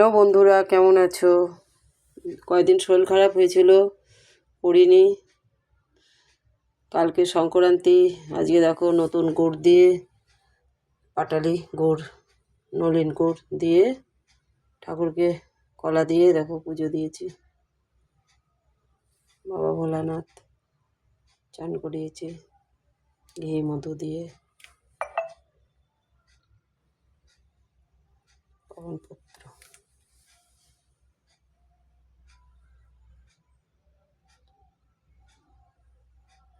Hello বন্ধুরা, কেমন আছো? কয়দিন শরীর খারাপ হয়েছিল, পড়িনি। কালকে সংক্রান্তি, আজকে দেখো নতুন গুড় দিয়ে, পাটালি গুড়, নলেন গুড় দিয়ে ঠাকুরকে কলা দিয়ে দেখো পুজো দিয়েছি। বাবা ভোলানাথ চান করিয়েছি ঘি মধু দিয়ে। পবনপুত্র,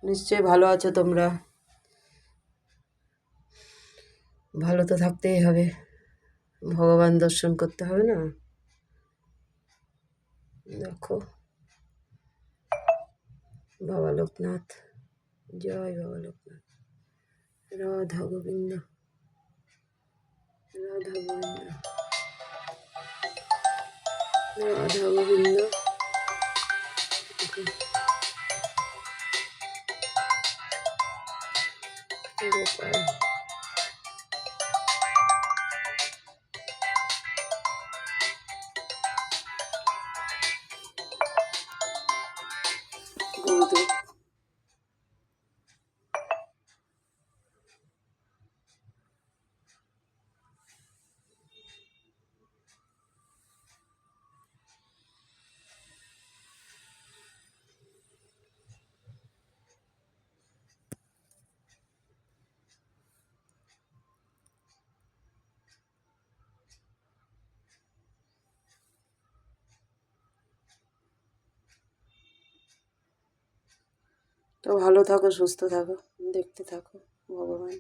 নিশ্চয়ই ভালো আছো তোমরা। ভালো তো থাকতেই হবে, ভগবান দর্শন করতে হবে না। দেখো বাবা লোকনাথ, জয় বাবা লোকনাথ। রাধা গোবিন্দ, রাধা গোবিন্দ, রাধা গোবিন্দ। গোপাল, গুরুদেব। তো ভালো থাকো, সুস্থ থাকো, দেখতে থাকো ভগবান।